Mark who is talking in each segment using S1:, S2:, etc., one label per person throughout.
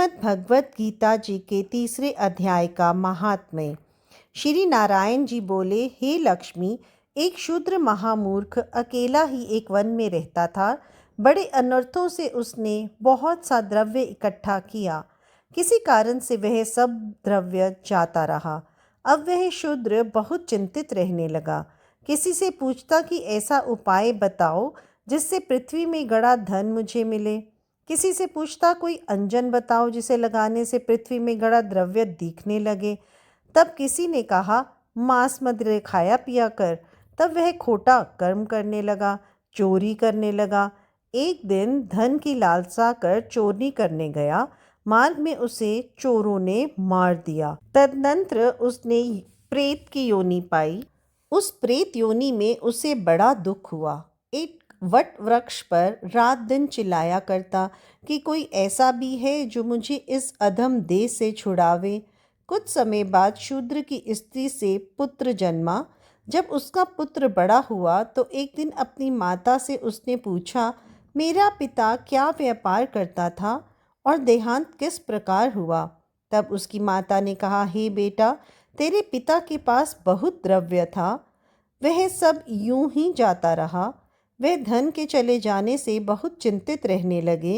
S1: श्रीमद् भगवत गीता जी के तीसरे अध्याय का महात्म्य। श्री नारायण जी बोले, हे लक्ष्मी, एक शूद्र महामूर्ख अकेला ही एक वन में रहता था। बड़े अनर्थों से उसने बहुत सा द्रव्य इकट्ठा किया। किसी कारण से वह सब द्रव्य जाता रहा। अब वह शूद्र बहुत चिंतित रहने लगा। किसी से पूछता कि ऐसा उपाय बताओ जिससे पृथ्वी में गड़ा धन मुझे मिले। किसी से पूछता कोई अंजन बताओ जिसे लगाने से पृथ्वी में गड़ा द्रव्य दिखने लगे। तब किसी ने कहा, मांस मदिरा खाया पिया कर। तब वह खोटा कर्म करने लगा, चोरी करने लगा। एक दिन धन की लालसा कर चोरी करने गया। मार्ग में उसे चोरों ने मार दिया। तदनंतर उसने प्रेत की योनि पाई। उस प्रेत योनि में उसे बड़ा दुख हुआ। एक वट वृक्ष पर रात दिन चिल्लाया करता कि कोई ऐसा भी है जो मुझे इस अधम देह से छुड़ावे। कुछ समय बाद शूद्र की स्त्री से पुत्र जन्मा। जब उसका पुत्र बड़ा हुआ तो एक दिन अपनी माता से उसने पूछा, मेरा पिता क्या व्यापार करता था और देहांत किस प्रकार हुआ। तब उसकी माता ने कहा, हे बेटा, तेरे पिता के पास बहुत द्रव्य था, वह सब यूं ही जाता रहा। वह धन के चले जाने से बहुत चिंतित रहने लगे।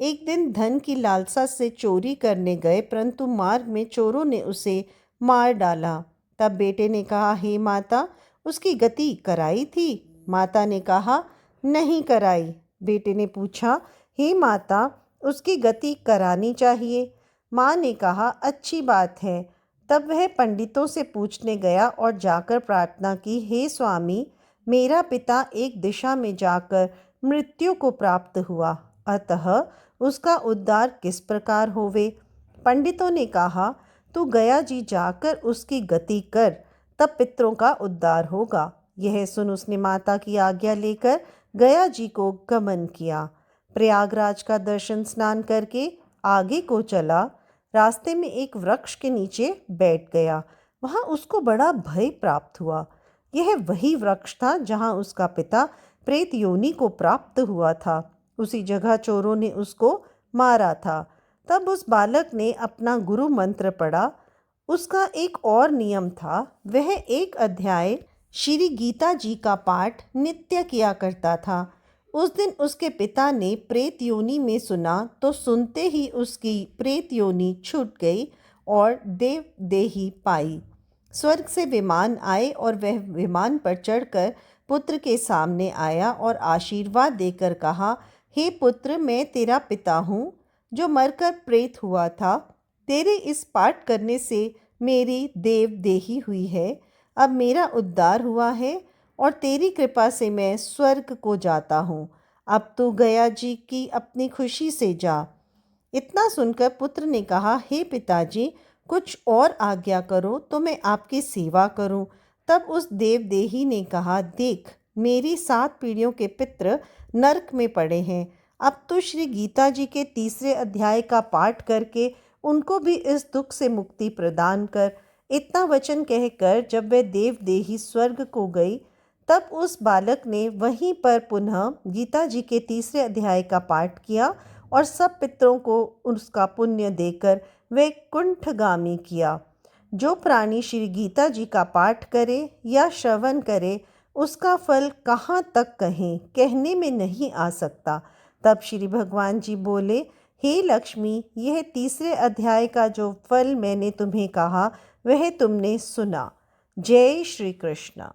S1: एक दिन धन की लालसा से चोरी करने गए, परंतु मार्ग में चोरों ने उसे मार डाला। तब बेटे ने कहा, हे माता, उसकी गति कराई थी। माता ने कहा, नहीं कराई। बेटे ने पूछा, हे माता, उसकी गति करानी चाहिए। माँ ने कहा, अच्छी बात है। तब वह पंडितों से पूछने गया और जाकर प्रार्थना की, हे स्वामी, मेरा पिता एक दिशा में जाकर मृत्यु को प्राप्त हुआ, अतः उसका उद्धार किस प्रकार होवे। पंडितों ने कहा, तू गया जी जाकर उसकी गति कर, तब पितरों का उद्धार होगा। यह सुन उसने माता की आज्ञा लेकर गया जी को गमन किया। प्रयागराज का दर्शन स्नान करके आगे को चला। रास्ते में एक वृक्ष के नीचे बैठ गया। वहाँ उसको बड़ा भय प्राप्त हुआ। यह वही वृक्ष था जहाँ उसका पिता प्रेत योनि को प्राप्त हुआ था। उसी जगह चोरों ने उसको मारा था। तब उस बालक ने अपना गुरु मंत्र पढ़ा। उसका एक और नियम था, वह एक अध्याय श्री गीता जी का पाठ नित्य किया करता था। उस दिन उसके पिता ने प्रेत योनि में सुना तो सुनते ही उसकी प्रेत योनि छूट गई और देव देही पाई। स्वर्ग से विमान आए और वह विमान पर चढ़कर पुत्र के सामने आया और आशीर्वाद देकर कहा, हे पुत्र, मैं तेरा पिता हूँ जो मरकर प्रेत हुआ था। तेरे इस पाठ करने से मेरी देव देही हुई है। अब मेरा उद्धार हुआ है और तेरी कृपा से मैं स्वर्ग को जाता हूँ। अब तू गया जी की अपनी खुशी से जा। इतना सुनकर पुत्र ने कहा, हे पिताजी, कुछ और आज्ञा करो तो मैं आपकी सेवा करूं। तब उस देवदेही ने कहा, देख, मेरी 7 पीढ़ियों के पितृ नरक में पड़े हैं। अब तो श्री गीता जी के तीसरे अध्याय का पाठ करके उनको भी इस दुख से मुक्ति प्रदान कर। इतना वचन कहकर जब वह देवदेही स्वर्ग को गई, तब उस बालक ने वहीं पर पुनः गीता जी के तीसरे अध्याय का पाठ किया और सब पितरों को उसका पुण्य देकर वे कुंठगामी किया। जो प्राणी श्री गीता जी का पाठ करे या श्रवण करे, उसका फल कहाँ तक कहें, कहने में नहीं आ सकता। तब श्री भगवान जी बोले, हे लक्ष्मी, यह तीसरे अध्याय का जो फल मैंने तुम्हें कहा वह तुमने सुना। जय श्री कृष्ण।